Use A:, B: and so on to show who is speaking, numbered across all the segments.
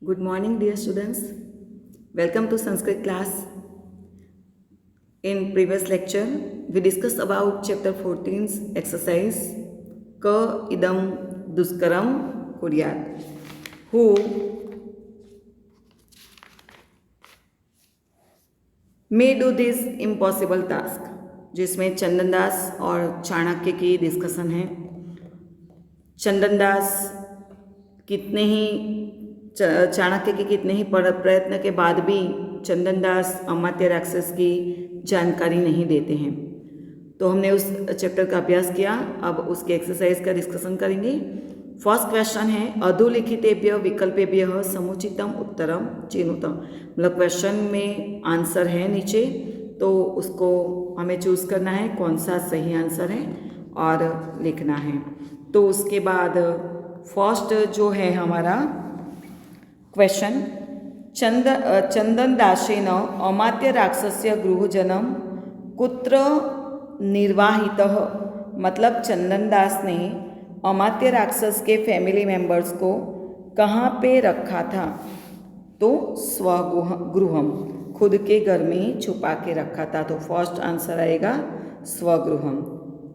A: Good morning, dear students. Welcome to Sanskrit class. In previous lecture, we discussed about chapter 14's exercise Ka idam duskaram kuryat. Who may do this impossible task? जिसमें चंदन दास और चाणक्य की discussion है। चंदन दास कितने ही चाणक्य के कितने ही प्रयत्न के बाद भी चंदन दास अमात्य राक्षस की जानकारी नहीं देते हैं। तो हमने उस चैप्टर का अभ्यास किया। अब उसके एक्सरसाइज का डिस्कशन करेंगे। फर्स्ट क्वेश्चन है अधोलिखितेभ्य विकल्पेभ्य समुचितम उत्तरम चिनुतम। मतलब क्वेश्चन में आंसर है नीचे, तो उसको हमें चूज करना है कौन सा सही आंसर है और लिखना है। तो उसके बाद फर्स्ट जो है हमारा क्वेश्चन, चंदन दासेन अमात्य राक्षस्य गृहजनम कुत्र निर्वाहितः। मतलब चंदन दास ने अमात्य राक्षस के फैमिली मेंबर्स को कहाँ पे रखा था? तो स्वगृहम, खुद के घर में छुपा के रखा था। तो फर्स्ट आंसर आएगा स्वगृहम।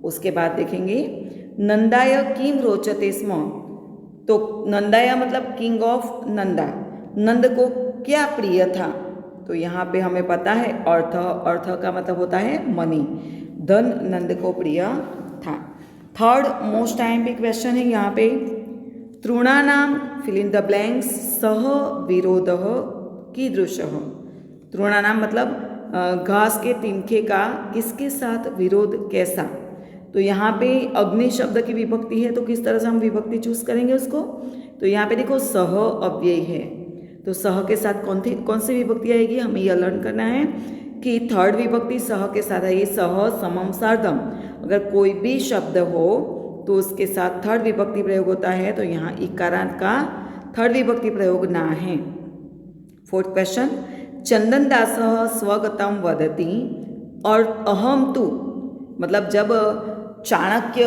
A: उसके बाद देखेंगे नंदाय किम रोचते स्म। तो नंदाया मतलब किंग ऑफ नंदा, नंद को क्या प्रिय था? तो यहाँ पे हमें पता है अर्थ, अर्थ का मतलब होता है मनी, धन नंद को प्रिय था। थर्ड मोस्ट आइएमपी क्वेश्चन है यहाँ पे, तृणानाम फिल इन द ब्लैंक्स सह विरोधः कीदृशः। तृणानाम मतलब घास के तिनके का किसके साथ विरोध कैसा? तो यहाँ पे अग्नि शब्द की विभक्ति है, तो किस तरह से हम विभक्ति चूज करेंगे उसको? तो यहाँ पे देखो सह अव्यय है, तो सह के साथ कौन सी विभक्ति आएगी हमें यह लर्न करना है कि थर्ड विभक्ति सह के साथ आएगी। सह समम सार्धम, अगर कोई भी शब्द हो तो उसके साथ थर्ड विभक्ति प्रयोग होता है, तो यहाँ इकारांत का थर्ड विभक्ति प्रयोग ना है। फोर्थ क्वेश्चन, चंदन दास स्वगतम वदति और अहम तु। मतलब जब चाणक्य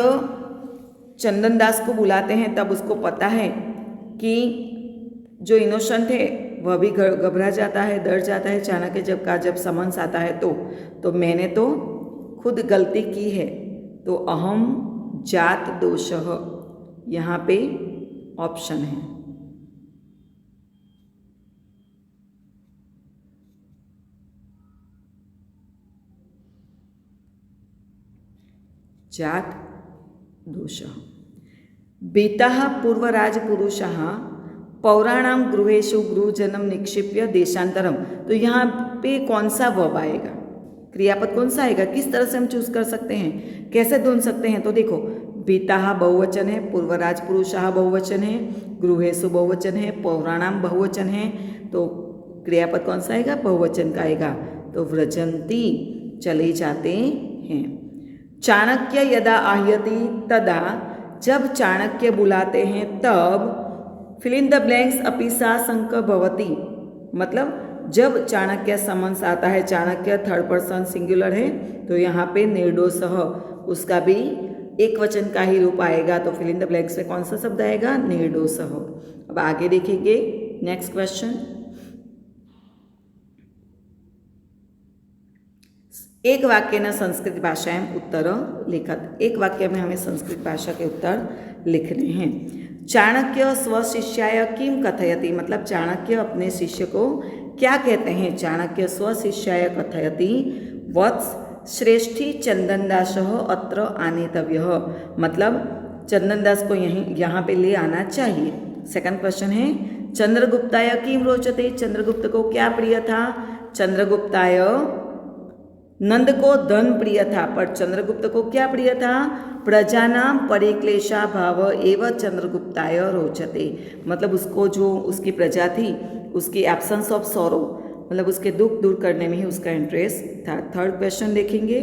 A: चंदन दास को बुलाते हैं तब उसको पता है कि जो इनोसेंट है वह भी घबरा जाता है, डर जाता है चाणक्य जब समन्स आता है। तो मैंने तो खुद गलती की है। तो अहम जात दोषः यहाँ पे ऑप्शन है। जात दोषः। बेताः पूर्वराजपुरुषः पौराणाम गृहेषु गृहजनम निक्षिप्य देशांतरम। तो यहाँ पे कौन सा वर्ब आएगा, क्रियापद कौन सा आएगा, किस तरह से हम चूज कर सकते हैं, कैसे ढूंढ सकते हैं? तो देखो बेताः बहुवचन है, पूर्वराजपुरुषः बहुवचन है, गृहेषु बहुवचन है, पौराणाम बहुवचन है, तो क्रियापद कौन सा आएगा? बहुवचन का आएगा। तो व्रजंती चले जाते हैं। चाणक्य यदा आह्यति तदा, जब चाणक्य बुलाते हैं तब फिल इन द ब्लैंक्स अपि सा शंक भवति। मतलब जब चाणक्य समन्स आता है, चाणक्य थर्ड पर्सन सिंगुलर है, तो यहाँ पे निर्दोषः उसका भी एक वचन का ही रूप आएगा। तो फिल इन द ब्लैंक्स में कौन सा शब्द आएगा? निर्दोषः। अब आगे देखेंगे नेक्स्ट क्वेश्चन, एक वाक्य न संस्कृत भाषा में उत्तर लिखत। एक वाक्य में हमें संस्कृत भाषा के उत्तर लिखने हैं। चाणक्य स्वशिष्याय किम कथयति। मतलब चाणक्य अपने शिष्य को क्या कहते हैं? चाणक्य स्वशिष्याय कथयति वत्स श्रेष्ठी चंदनदासः अत्र आनेतव्यः। मतलब चंदनदास को यहाँ पे ले आना चाहिए। सेकंड क्वेश्चन है चंद्रगुप्ताय किम रोचते। चंद्रगुप्त को क्या प्रिय था? चंद्रगुप्ताय नंद को धन प्रिय था, पर चंद्रगुप्त को क्या प्रिय था? प्रजानाम परिक्लेशा भाव एवं चंद्रगुप्ताय रोचते। मतलब उसको जो उसकी प्रजा थी उसकी एब्सेंस ऑफ सॉरो, मतलब उसके दुख दूर करने में ही उसका इंटरेस्ट था। थर्ड क्वेश्चन देखेंगे,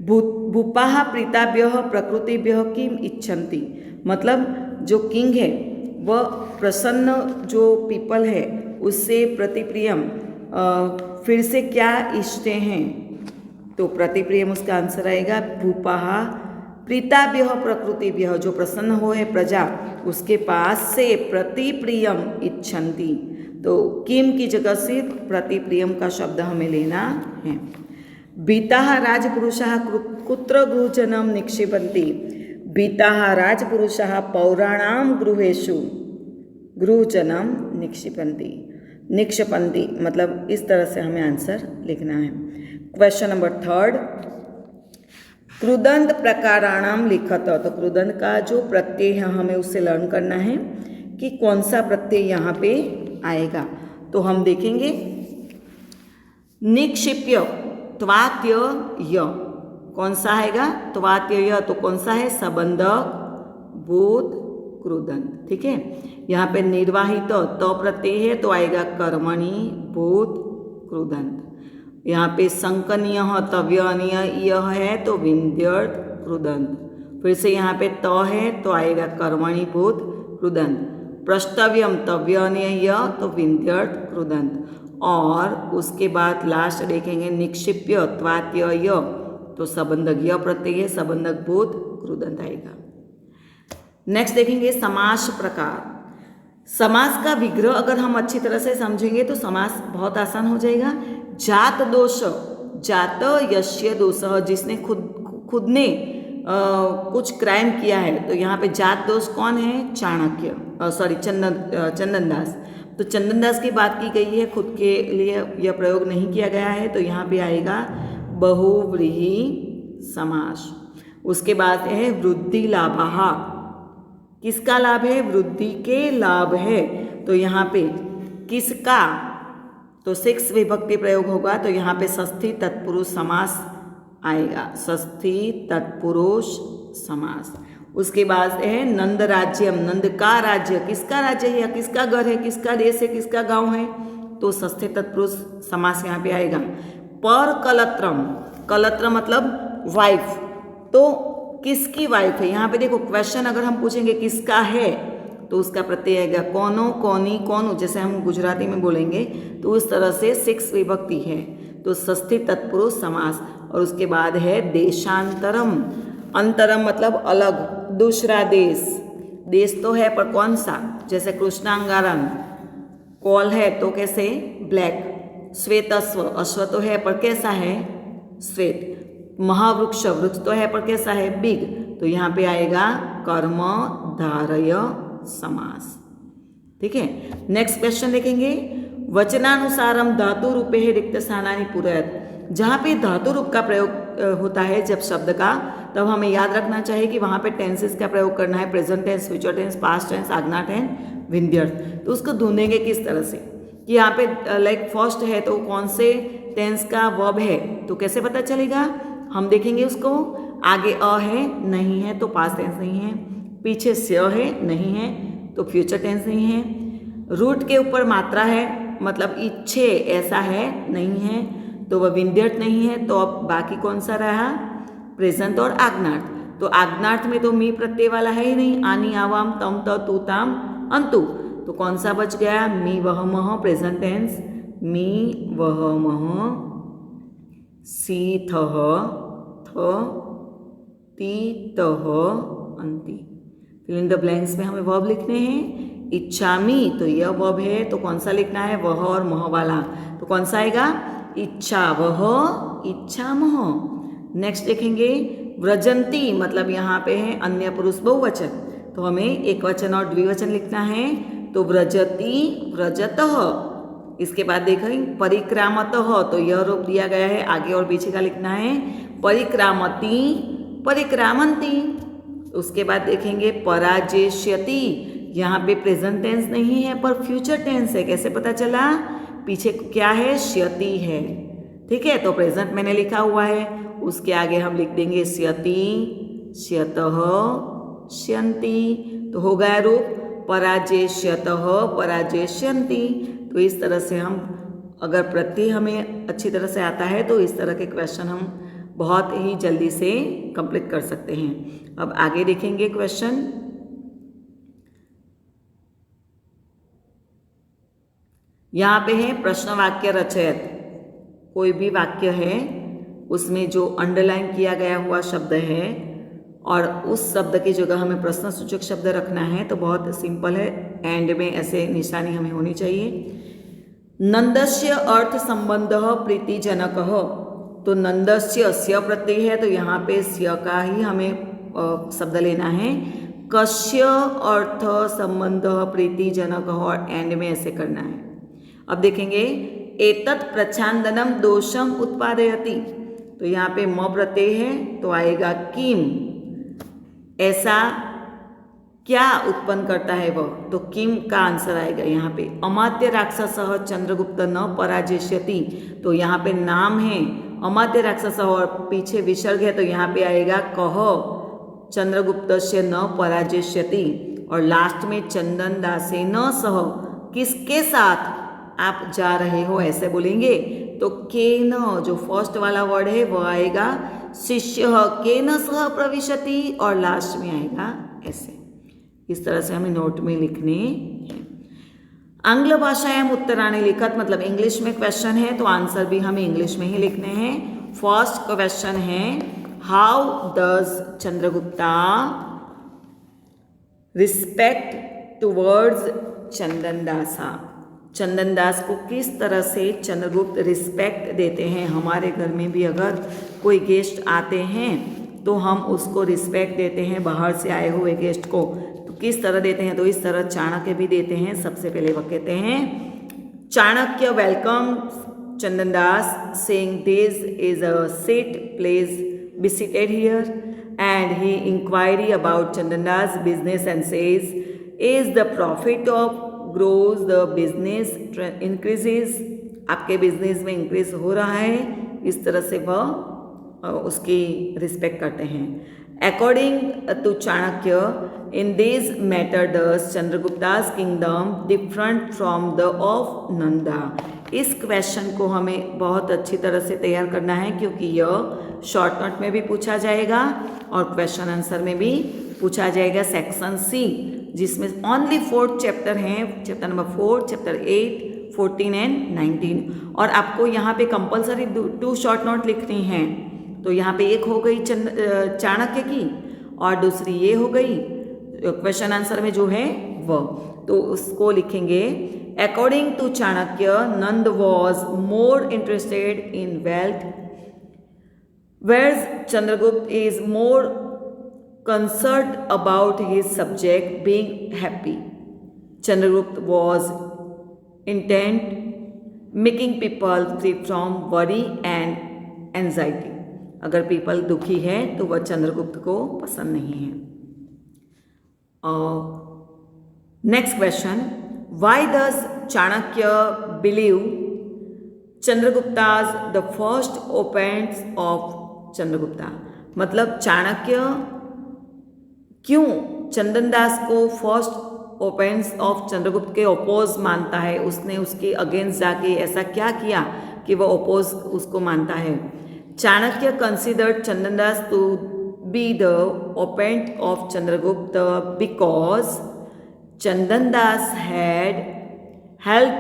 A: भूपाः प्रीताभ्यः प्रकृतिभ्यः किम इच्छन्ति। मतलब जो किंग है वह प्रसन्न जो पीपल है उससे प्रतिप्रियम फिर से क्या इच्छते हैं? तो प्रतिप्रियम उसका आंसर आएगा भूपाः प्रीताभ्य प्रकृतिभ्य, जो प्रसन्न हो है प्रजा उसके पास से प्रतिप्रियम इच्छन्ति, तो किम की जगह से प्रतिप्रियम का शब्द हमें लेना है। बीताः राजपुरुषाः कुत्र गृहजनम निक्षिपन्ति, बीताः राजपुरुषाः पौराणाम गृहेषु गृहजनम निक्षिपन्ति, मतलब इस तरह से हमें आंसर लिखना है। क्वेश्चन नंबर 3, कृदंत प्रकाराणाम लिखत, तो कृदंत का जो प्रत्यय है हमें उससे लर्न करना है कि कौन सा प्रत्यय यहाँ पे आएगा। तो हम देखेंगे निक्षिप्य त्वात्य य, कौन सा आएगा त्वात्य य, तो कौन सा है सबंधक बोध कृदंत। ठीक है, यहाँ पे निर्वाहित तो प्रत्यय है तो आएगा कर्मणि बोध कृदंत। यहाँ पे संकनीय तव्यनीय यह है तो विन्द्यर्थ कृदंत। फिर से यहाँ पे त है तो आएगा कर्मणि बोध कृदंत। प्रष्टव्यम तव्यनीय य तो विन्द्यर्थ कृदंत। और उसके बाद लास्ट देखेंगे निक्षिप्य त्वात्य य, तो सबंधक य प्रत्यय है, सबंधक बोध कृदंत आएगा। नेक्स्ट देखेंगे समास प्रकार। समास का विग्रह अगर हम अच्छी तरह से समझेंगे तो समास बहुत आसान हो जाएगा। जात दोष, जात यस्य दोषः, जिसने खुद ने कुछ क्राइम किया है, तो यहाँ पे जात दोष कौन है चाणक्य, सॉरी चंदनदास। तो चंदनदास की बात की गई है, खुद के लिए यह प्रयोग नहीं किया गया है, तो यहाँ पे आएगा बहुव्रीहि समास। उसके बाद है वृद्धि लाभः, किसका लाभ है वृद्धि के लाभ है, तो यहाँ पे किसका, तो 6 विभक्ति प्रयोग होगा, तो यहाँ पे षष्ठी तत्पुरुष समास आएगा, षष्ठी तत्पुरुष समास। उसके बाद है नंद राज्यम, नंद का राज्य, किसका राज्य है या किसका घर है, किसका देश है, किसका गांव है, तो षष्ठी तत्पुरुष समास यहाँ पे आएगा। पर कलत्रम, कलत्र मतलब वाइफ, तो किसकी वाइफ है, यहाँ पे देखो क्वेश्चन अगर हम पूछेंगे किसका है तो उसका प्रत्यय आएगा कोनो, कोनी, कोनु, जैसे हम गुजराती में बोलेंगे, तो उस तरह से 6 विभक्ति है, तो षष्ठी तत्पुरुष समास। और उसके बाद है देशांतरम, अंतरम मतलब अलग, दूसरा देश, देश तो है पर कौन सा, जैसे कृष्णांगारम, कॉल है तो कैसे ब्लैक, श्वेतस्व, अश्व तो है पर कैसा है श्वेत, महावृक्ष, वृक्ष तो है पर कैसा है बिग, तो यहाँ पे आएगा कर्म धारय समास। ठीक है, नेक्स्ट क्वेश्चन देखेंगे। वचनानुसारम धातु रूपे है रिक्त स्थानानि पूरयत, जहाँ पे धातु रूप का प्रयोग होता है जब शब्द का, तब हमें याद रखना चाहिए कि वहाँ पे टेंसेस का प्रयोग करना है, present tense, future tense, past tense, आज्ञा टेंस, विन्ध्यर्थ। तो उसको ढूंढेंगे किस तरह से कि यहाँ पे लाइक फर्स्ट है तो कौन से टेंस का वर्ब है, तो कैसे पता चलेगा, हम देखेंगे उसको, आगे अ है नहीं है तो पास्ट टेंस नहीं है, पीछे स्य है नहीं है तो फ्यूचर टेंस नहीं है, रूट के ऊपर मात्रा है मतलब इच्छे ऐसा है नहीं है तो वह विन्ध्यर्थ नहीं है, तो अब बाकी कौन सा रहा प्रेजेंट और आज्ञार्थ। तो आज्ञार्थ में तो मी प्रत्यय वाला है ही नहीं, आनी आवाम तम त तू ताम अंतु, तो कौन सा बच गया मी वह मह प्रेजेंट टेंस, मी वह मह सी थह थ ती तह अंति। फिल इन द ब्लैंक्स में हमें वर्ब लिखने हैं। इच्छामी तो यह वर्ब है, तो कौन सा लिखना है वह और मह वाला, तो कौन सा आएगा इच्छा वह इच्छा मह। नेक्स्ट देखेंगे व्रजंती, मतलब यहाँ पे है अन्य पुरुष बहुवचन, तो हमें एक वचन और द्विवचन लिखना है, तो व्रजति व्रजतः। इसके बाद देखेंगे परिक्रामतः, तो यह रूप दिया गया है, आगे और पीछे का लिखना है परिक्रामति परिक्रामंती। उसके बाद देखेंगे पराजेष्यति, यहाँ पे प्रेजेंट टेंस नहीं है पर फ्यूचर टेंस है, कैसे पता चला, पीछे क्या है श्यति है। ठीक है, तो प्रेजेंट मैंने लिखा हुआ है, उसके आगे हम लिख देंगे श्यति श्यतः श्यन्ति, तो हो गया रूप पराजेष्यतः पराजेष्यन्ति। तो इस तरह से हम अगर प्रत्यय हमें अच्छी तरह से आता है तो इस तरह के क्वेश्चन हम बहुत ही जल्दी से कंप्लीट कर सकते हैं। अब आगे देखेंगे क्वेश्चन। यहाँ पे है प्रश्न वाक्य रचयत, कोई भी वाक्य है उसमें जो अंडरलाइन किया गया हुआ शब्द है और उस शब्द की जगह हमें प्रश्नसूचक शब्द रखना है, तो बहुत सिंपल है, एंड में ऐसे निशानी हमें होनी चाहिए। नंदस्य अर्थ संबंध प्रीतिजनक, तो नंदस्य स्य प्रत्यय है, तो यहाँ पे स्य का ही हमें शब्द लेना है। कस्य अर्थ संबंध प्रीतिजनक, और एंड में ऐसे करना है। अब देखेंगे, एतत् प्रच्छादनम दोषम उत्पादयति, तो यहाँ पे म प्रत्यय है तो आएगा किम, ऐसा क्या उत्पन्न करता है वह, तो किम का आंसर आएगा यहाँ पे। अमात्य राक्षस चंद्रगुप्त न पराजयति, तो यहाँ पे नाम है अमात्य राक्षस और पीछे विसर्ग है, तो यहाँ पे आएगा कह चंद्रगुप्त से न पराजयति, और लास्ट में चंदन दासे न सह, किसके साथ आप जा रहे हो ऐसे बोलेंगे, तो केन, जो फर्स्ट वाला वर्ड है वो आएगा शिष्य केन सह प्रविशति, और लास्ट में आएगा ऐसे। इस तरह से हमें नोट में लिखने हैं। आंग्ल भाषायाम उत्तराणि लिखत, मतलब इंग्लिश में क्वेश्चन है तो आंसर भी हमें इंग्लिश में ही लिखने हैं। फर्स्ट क्वेश्चन है, how does Chandragupta respect towards Chandandasa, Chandandas को किस तरह से चंद्रगुप्त रिस्पेक्ट देते हैं। हमारे घर में भी अगर कोई गेस्ट आते हैं तो हम उसको रिस्पेक्ट देते हैं, बाहर से आए हुए गेस्ट को, तो किस तरह देते हैं, तो इस तरह चाणक्य भी देते हैं। सबसे पहले वह कहते हैं, Chanakya welcome Chandandas saying this is a seat please be seated here, and he inquiry about Chandandas business and says is the profit of grows the business increases, आपके बिजनेस में इंक्रीज हो रहा है, इस तरह से वह उसकी रिस्पेक्ट करते हैं। According to Chanakya in this matter does Chandragupta's kingdom different from the of Nanda. इस क्वेश्चन को हमें बहुत अच्छी तरह से तैयार करना है, क्योंकि यह शॉर्ट नोट में भी पूछा जाएगा और क्वेश्चन आंसर में भी पूछा जाएगा। सेक्शन सी, जिसमें ओनली 4 चैप्टर हैं, चैप्टर नंबर 4, चैप्टर 8, 14 एंड 19, और आपको यहाँ पे कंपलसरी 2 शॉर्ट नोट लिखनी हैं। तो यहाँ पे एक हो गई चाणक्य की, और दूसरी ये हो गई क्वेश्चन आंसर में जो है वह, तो उसको लिखेंगे। According to Chanakya Nanda was more interested in wealth, whereas Chandragupta is more concerned about his subject being happy. Chandragupta was intent making people free from worry and anxiety. अगर people दुखी है तो वह चंद्रगुप्त को पसंद नहीं है। Next question, why does Chanakya believe Chandragupta's the first opponents of Chandragupta? मतलब चाणक्य क्यों चंदनदास को फर्स्ट ओपेंस ऑफ चंद्रगुप्त के ओपोज मानता है, उसने उसके अगेंस्ट जाके ऐसा क्या किया कि वह ओपोज उसको मानता है। Chanakya considered Chandandas to be the opponent of Chandragupta because Chandandas had help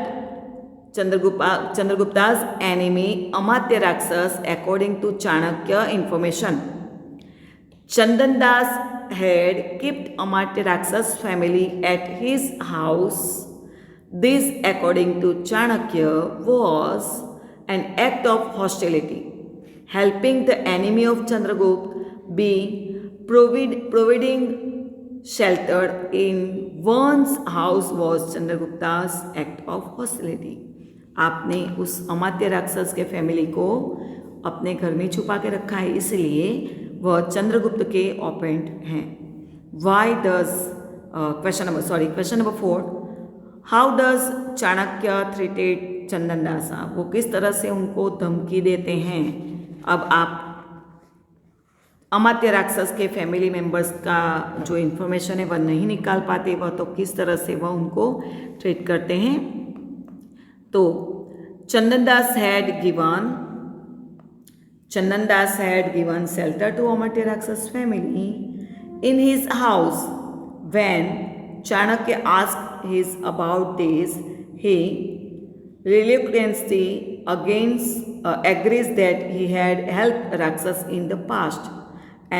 A: Chandragupta's enemy Amatya Rakshasa according to Chanakya information. Chandandas had kept Amatya Rakshas family at his house. This, according to Chanakya, was an act of hostility. Helping the enemy of Chandragupta be providing shelter in one's house was Chandragupta's act of hostility. आपने उस अमात्य राक्षस के family को अपने घर में छुपा के रखा है, इसलिए वह चंद्रगुप्त के ओपेंट हैं। Why does question number 4, how does Chanakya threatened Chandandasa, वो किस तरह से उनको धमकी देते हैं। अब आप अमात्य राक्षस के फैमिली मेंबर्स का जो इन्फॉर्मेशन है वह नहीं निकाल पाते, वह तो किस तरह से वह उनको ट्रीट करते हैं। तो Chandandas had given shelter to Amatya Rakshas family in his house. When Chanakya asked his about this, he reluctantly agrees that he had helped Rakshas in the past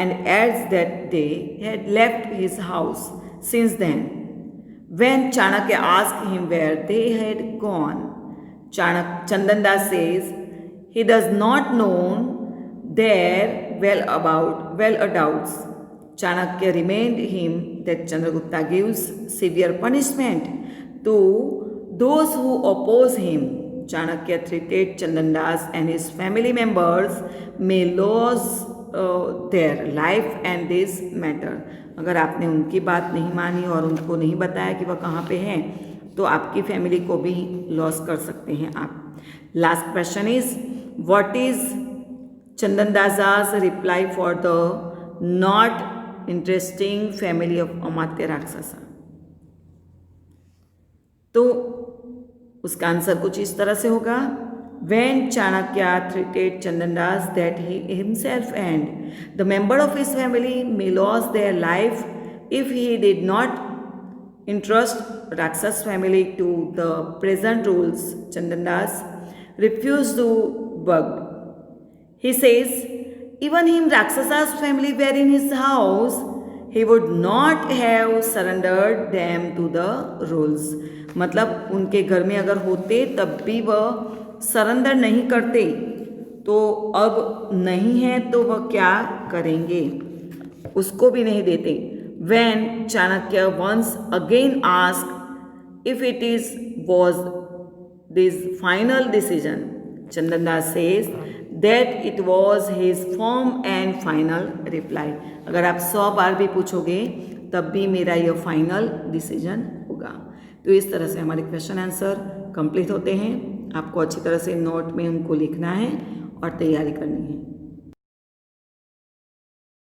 A: and adds that they had left his house since then. When Chanakya asked him where they had gone, Chandan Das says he does not know their whereabouts. Chanakya reminded him that Chandragupta gives severe punishment to those who oppose him. Chanakya threatened Chandan Das and his family members may lose their life and this matter. अगर आपने उनकी बात नहीं मानी और उनको नहीं बताया कि वह कहाँ पे हैं, तो आपकी फैमिली को भी लॉस कर सकते हैं आप. Last question is what is Chandan Dasa's reply for the not interesting family of Amatya Rakshasa. तो उसका आंसर कुछ इस तरह से होगा. When Chanakya threatened Chandan Das that he himself and the member of his family may lose their life if he did not entrust Rakshas family to the present rules, Chandan Das refused to budge. He says, even if Rakshasa's family were in his house, he would not have surrendered them to the rules. मतलब उनके घर में अगर होते तब भी वह surrender नहीं करते, तो अब नहीं है तो वह क्या करेंगे, उसको भी नहीं देते. When Chanakya once again asked if it was this final decision, Chandan Das says that it was his firm and final reply. अगर आप 100 बार भी पूछोगे तब भी मेरा यह फाइनल डिसीजन होगा. तो इस तरह से हमारे क्वेश्चन आंसर कंप्लीट होते हैं. आपको अच्छी तरह से नोट में उनको लिखना है और तैयारी करनी है.